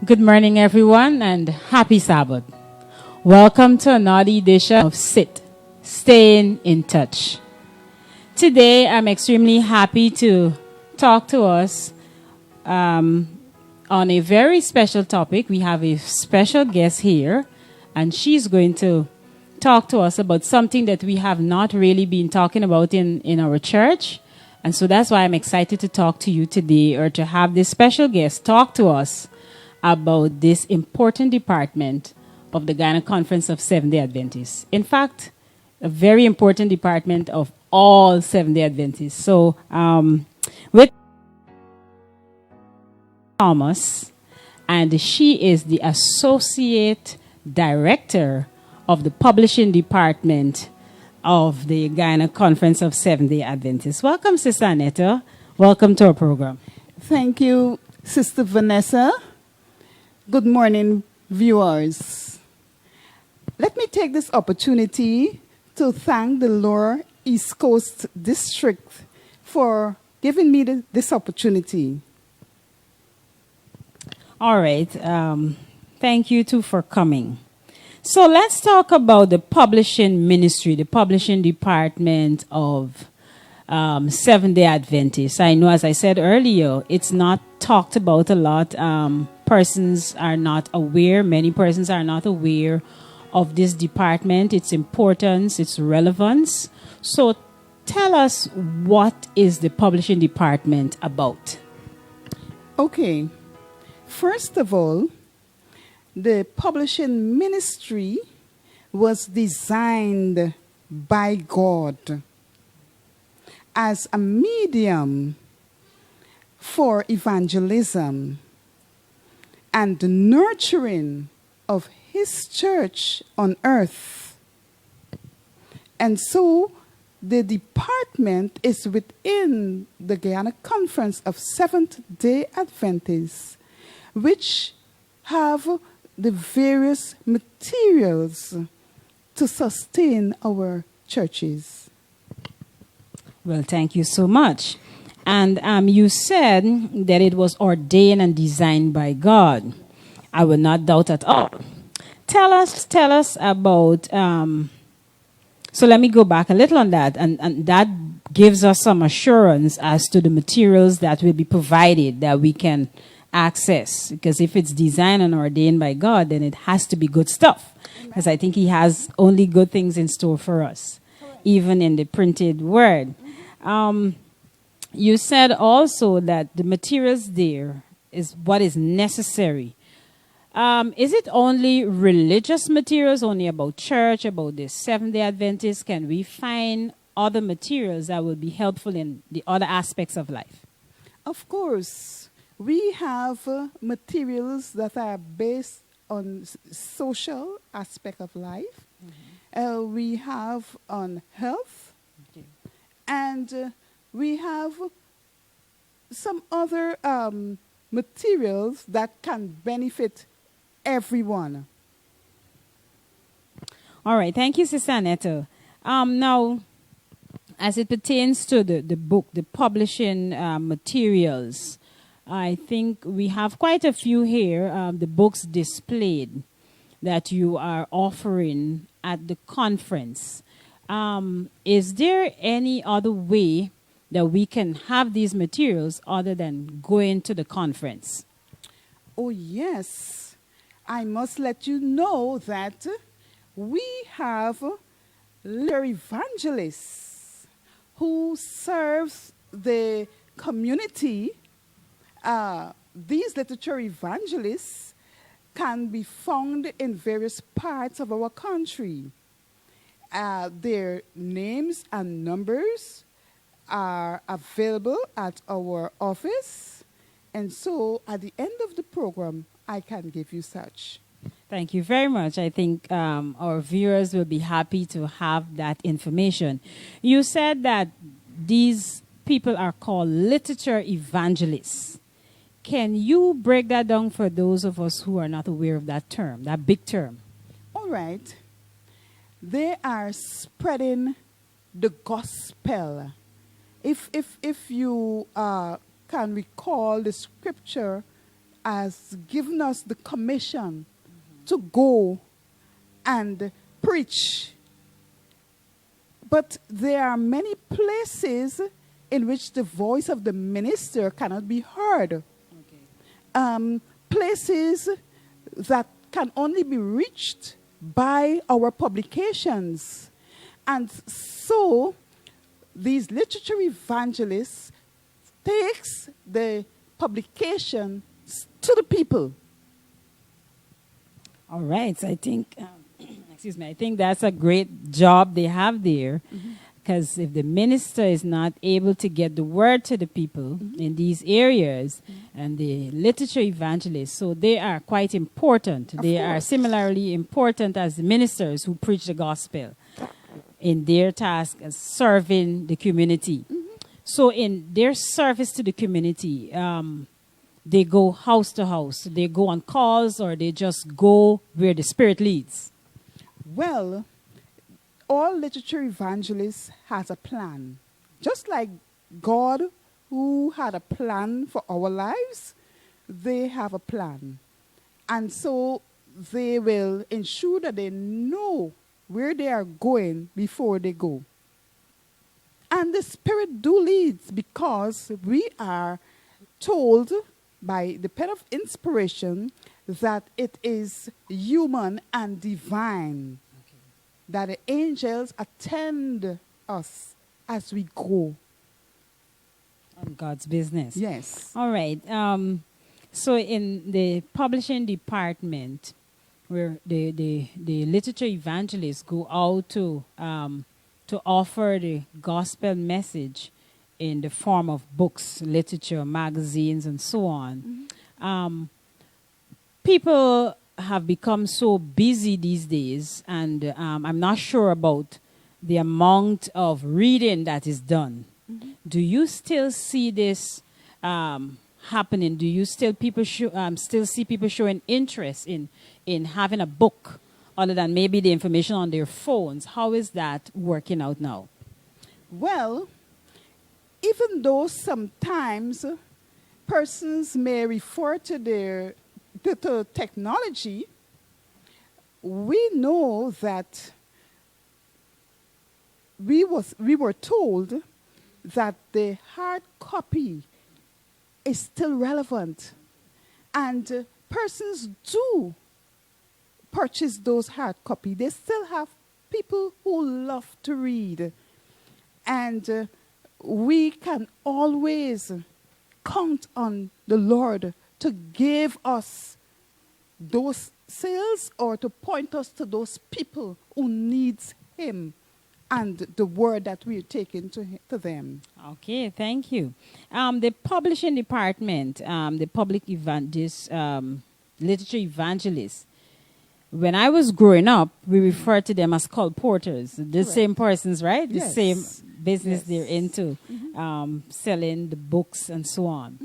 Good morning, everyone, and happy Sabbath. Welcome to another edition of Staying in Touch. Today, I'm extremely happy to talk to us on a very special topic. We have a special guest here, and she's going to talk to us about something that we have not really been talking about in our church. And so that's why I'm excited to talk to you today, or to have this special guest talk to us about this important department of the Ghana Conference of Seventh-day Adventists. In fact, a very important department of all Seventh-day Adventists. So, with Thomas, and she is the Associate Director of the Publishing Department of the Ghana Conference of Seventh-day Adventists. Welcome, Sister Aneta. Welcome to our program. Thank you, Sister Vanessa. Good morning, viewers. Let me take this opportunity to thank the Lower East Coast District for giving me this opportunity. All right. Thank you, too, for coming. So let's talk about the publishing ministry, the publishing department of Seventh-day Adventists. I know, as I said earlier, it's not talked about a lot. Persons are not aware, many persons are not aware of this department, its importance, its relevance. So tell us, what is the publishing department about? Okay. First of all, the publishing ministry was designed by God as a medium for evangelism and the nurturing of his church on earth. And so the department is within the Guyana Conference of Seventh-day Adventists, which have the various materials to sustain our churches. Well, thank you so much. And you said that it was ordained and designed by God. I will not doubt at all. Tell us about. So let me go back a little on that, and that gives us some assurance as to the materials that will be provided that we can access. Because if it's designed and ordained by God, then it has to be good stuff. Because I think He has only good things in store for us, even in the printed word. You said also that the materials there is what is necessary. Is it only religious materials, only about church, about the Seventh-day Adventists? Can we find other materials that will be helpful in the other aspects of life? Of course, we have materials that are based on social aspect of life. Mm-hmm. We have on health, okay. And we have some other materials that can benefit everyone. All right. Thank you, Sister Aneta. Now, as it pertains to the book, the publishing materials, I think we have quite a few here, the books displayed that you are offering at the conference. Is there any other way that we can have these materials other than going to the conference? Oh, yes. I must let you know that we have literary evangelists who serves the community. These literary evangelists can be found in various parts of our country. Their names and numbers are available at our office, and so at the end of the program, I can give you such. Thank you very much. I think our viewers will be happy to have that information. You said that these people are called literature evangelists. Can you break that down for those of us who are not aware of that term, that big term? All right. They are spreading the gospel. If you can recall the scripture has given us the commission to go and preach. But there are many places in which the voice of the minister cannot be heard. Places that can only be reached by our publications. And so these literature evangelists takes the publication to the people. All right. So I think, excuse me, I think that's a great job they have there. Because if the minister is not able to get the word to the people in these areas, and the literature evangelists, so they are quite important. They are similarly important as the ministers who preach the gospel in their task as serving the community. So in their service to the community, they go house to house. They go on calls, or they just go where the Spirit leads. Well, all literature evangelists has a plan. Just like God, who had a plan for our lives, they have a plan. And so they will ensure that they know where they are going before they go. And the Spirit do leads, because we are told by the pen of inspiration that it is human and divine. That the angels attend us as we go On God's business. Yes. All right. So in the publishing department, where the literature evangelists go out to offer the gospel message in the form of books, literature, magazines, and so on. People have become so busy these days, and I'm not sure about the amount of reading that is done. Do you still see this happening? Do you still still see people showing interest in having a book other than maybe the information on their phones? How is that working out now? Well, even though sometimes persons may refer to their to technology, we know that we were told that the hard copy is still relevant, and persons do purchase those hard copy. They still have people who love to read, and we can always count on the Lord to give us those sales, or to point us to those people who needs Him and the word that we're taking to them. Okay, thank you. The publishing department, the public literature evangelists, when I was growing up, we referred to them as colporteurs. The Correct. Same persons, right? The Yes. same business Yes. they're into, selling the books and so on.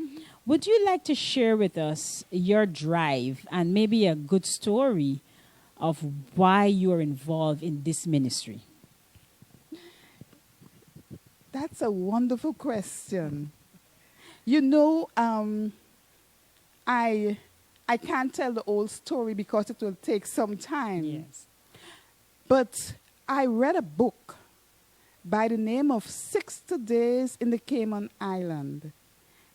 Would you like to share with us your drive and maybe a good story of why you're involved in this ministry? That's a wonderful question. You know, I can't tell the whole story because it will take some time. Yes. But I read a book by the name of 60 Days in the Cayman Island.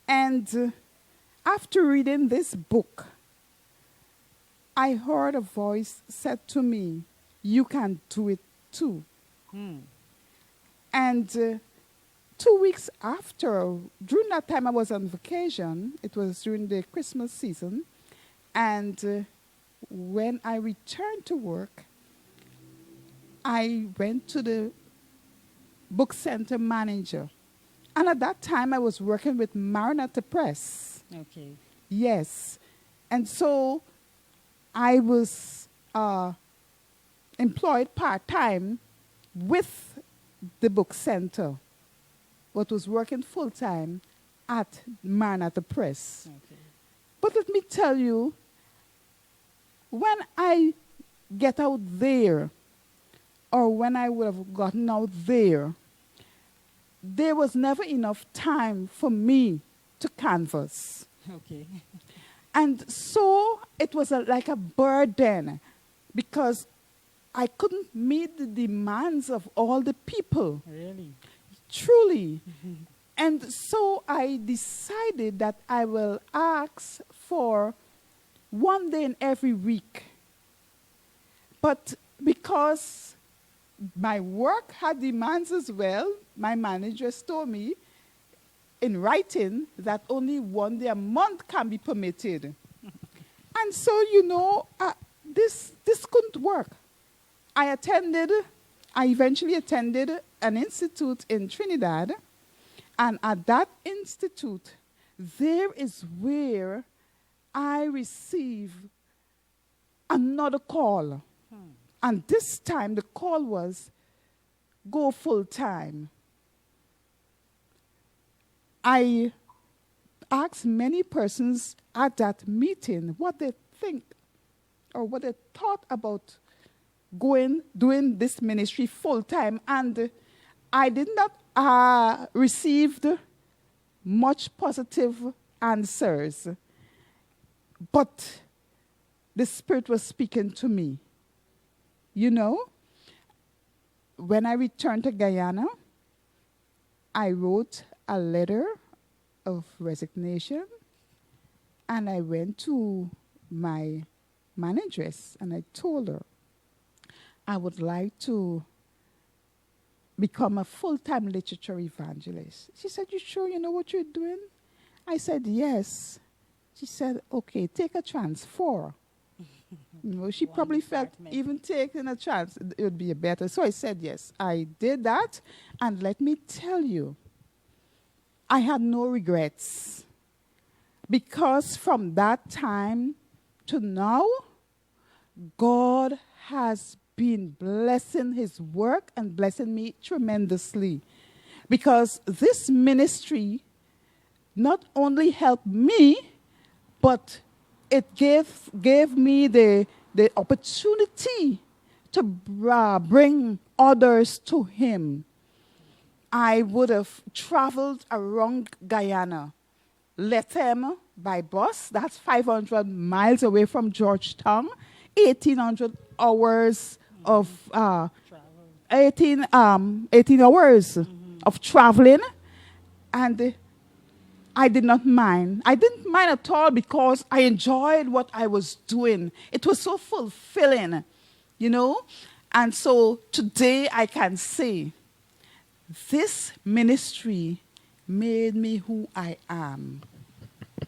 And after reading this book, I heard a voice said to me, "You can do it too." And 2 weeks after, during that time I was on vacation. It was during the Christmas season. And when I returned to work, I went to the book center manager. And at that time, I was working with Maranatha Press. Okay. Yes. And so I was employed part-time with the book center, but was working full-time at Maranatha Press. Okay. But let me tell you, when I get out there, or when I would have gotten out there was never enough time for me to canvas. Okay. And so it was like a burden because I couldn't meet the demands of all the people. Really? Truly. And so I decided that I will ask for one day in every week. But because my work had demands as well, my managers told me in writing that only one day a month can be permitted. And so, this couldn't work. I eventually attended an institute in Trinidad, and at that institute, there is where I received another call. And this time the call was, go full time. I asked many persons at that meeting what they think or what they thought about doing this ministry full time. And I did not receive much positive answers. But the Spirit was speaking to me. When I returned to Guyana, I wrote a letter of resignation, and I went to my manageress and I told her I would like to become a full-time literature evangelist. She said, "You sure you know what you're doing?" I said, "Yes." She said, "Okay, take a transfer." She probably felt even taking a chance, it would be better. So I said yes. I did that, and let me tell you, I had no regrets. Because from that time to now, God has been blessing his work and blessing me tremendously. Because this ministry not only helped me, but it gave me the opportunity to bring others to him. I would have traveled around Guyana, Lethem by bus, that's 500 miles away from Georgetown, 1,800 hours of 18 hours of traveling, and I did not mind. I didn't mind at all because I enjoyed what I was doing. It was so fulfilling, And so today I can say this ministry made me who I am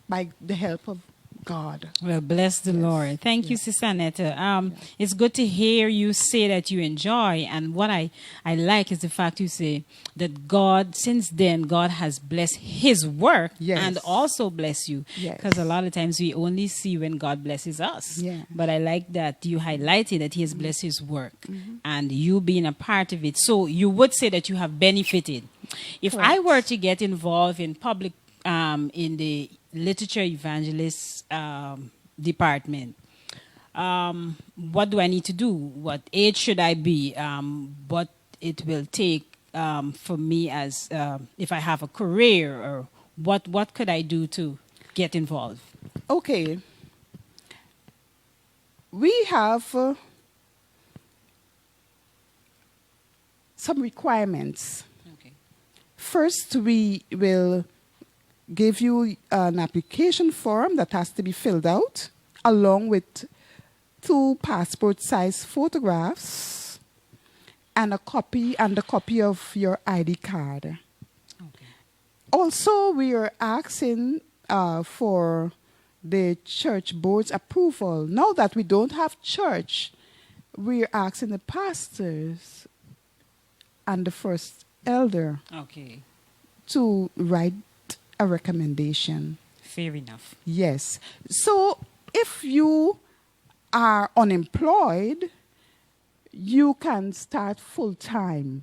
by the help of God. Well, bless the Lord. Thank you, Sister Annetta. It's good to hear you say that you enjoy. And what I like is the fact you say that God, since then, God has blessed his work and also bless you. Because a lot of times we only see when God blesses us. But I like that you highlighted that he has blessed his work and you being a part of it. So you would say that you have benefited. If I were to get involved in public, in the literature evangelist department, what do I need to do? What age should I be? What it will take for me as if I have a career, or what could I do to get involved? Okay. We have some requirements. Okay. First, we will give you an application form that has to be filled out, along with 2 passport-size photographs and a copy of your ID card. Okay. Also, we are asking for the church board's approval. Now that we don't have church, we are asking the pastors and the first elder to write a recommendation. Fair enough. Yes. So if you are unemployed, you can start full-time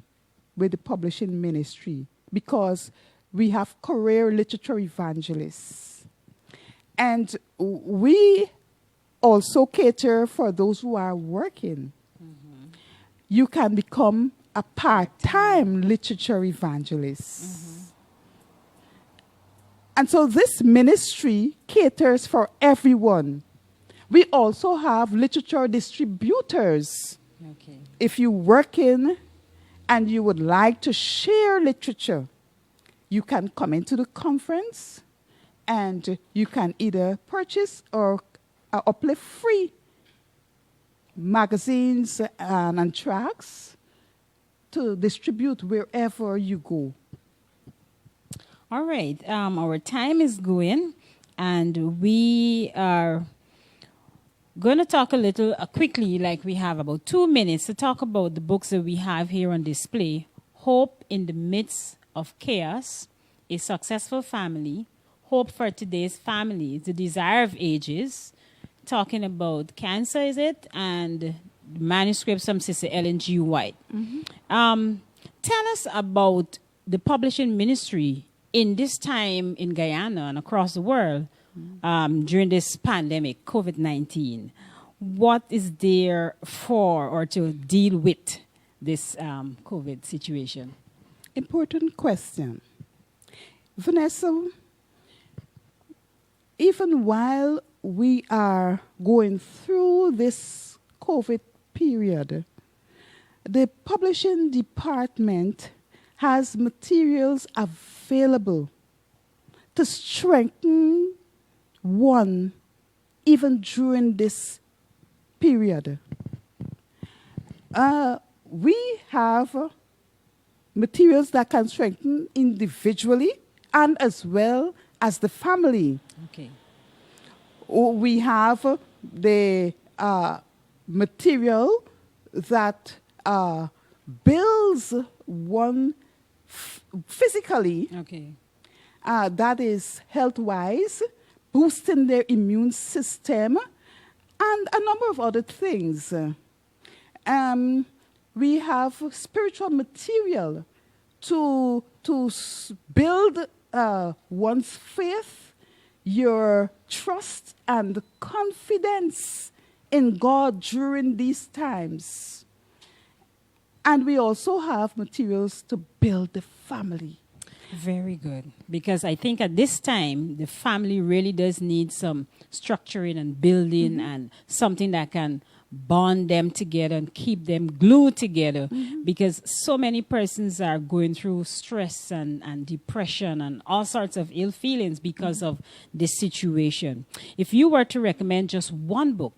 with the publishing ministry because we have career literature evangelists. And we also cater for those who are working. You can become a part-time literature evangelist. And so this ministry caters for everyone. We also have literature distributors. Okay. If you work in and you would like to share literature, you can come into the conference and you can either purchase or uplift free magazines and tracts to distribute wherever you go. All right. Our time is going, and we are going to talk a little quickly, like we have about 2 minutes, to talk about the books that we have here on display. Hope in the Midst of Chaos, A Successful Family, Hope for Today's Family, The Desire of Ages, talking about cancer, is it? And manuscripts from Sister Ellen G. White. Tell us about the publishing ministry in this time in Guyana and across the world during this pandemic, COVID-19. What is there for or to deal with this COVID situation? Important question. Vanessa, even while we are going through this COVID period, the publishing department has materials available to strengthen one even during this period. We have materials that can strengthen individually and as well as the family. Okay. We have the material that builds one physically, Okay. that is health-wise, boosting their immune system, and a number of other things. We have spiritual material to build one's faith, your trust and confidence in God during these times. And we also have materials to build the family. Very good. Because I think at this time, the family really does need some structuring and building and something that can bond them together and keep them glued together. Because so many persons are going through stress and depression and all sorts of ill feelings because of this situation. If you were to recommend just one book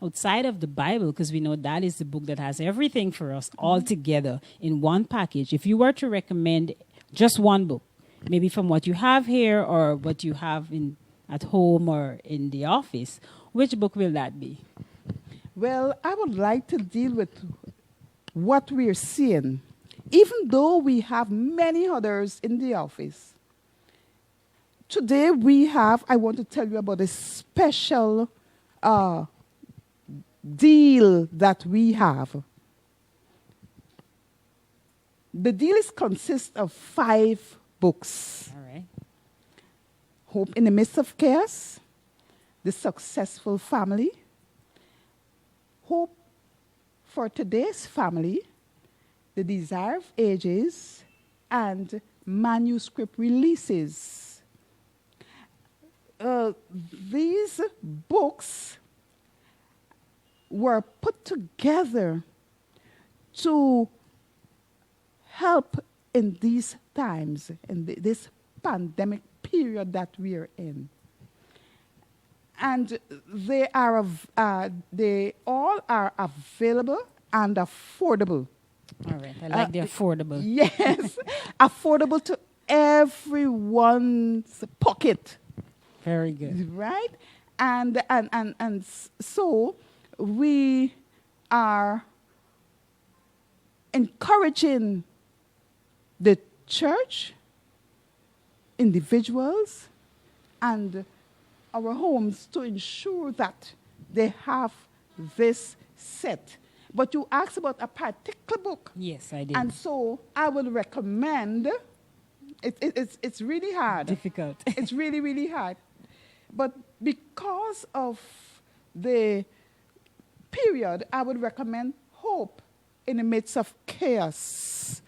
outside of the Bible, because we know that is the book that has everything for us all together in one package, if you were to recommend just one book, maybe from what you have here or what you have at home or in the office, which book will that be? Well, I would like to deal with what we're seeing, even though we have many others in the office. Today I want to tell you about a special deal that we have. The deal consists of 5 books. All right. Hope in the Midst of Chaos, The Successful Family, Hope for Today's Family, The Desire of Ages, and manuscript releases. These books were put together to help in these times, in this pandemic period that we are in. And they all are available and affordable. All right. I like the affordable. Yes, affordable to everyone's pocket. Very good. Right? And so we are encouraging the church, individuals, and our homes to ensure that they have this set. But you asked about a particular book. Yes, I did. And so I would recommend, it's really hard. Difficult. It's really, really hard. But because of the period, I would recommend Hope in the Midst of Chaos.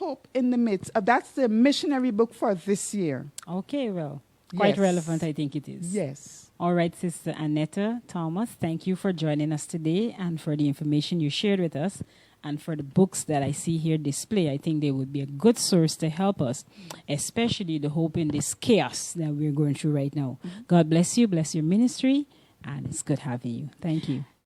Hope in the Midst. That's the missionary book for this year. Okay, well, quite Yes. relevant, I think it is. Yes. All right, Sister Annetta Thomas, thank you for joining us today and for the information you shared with us and for the books that I see here displayed. I think they would be a good source to help us, especially the hope in this chaos that we're going through right now. God bless you, bless your ministry, and it's good having you. Thank you.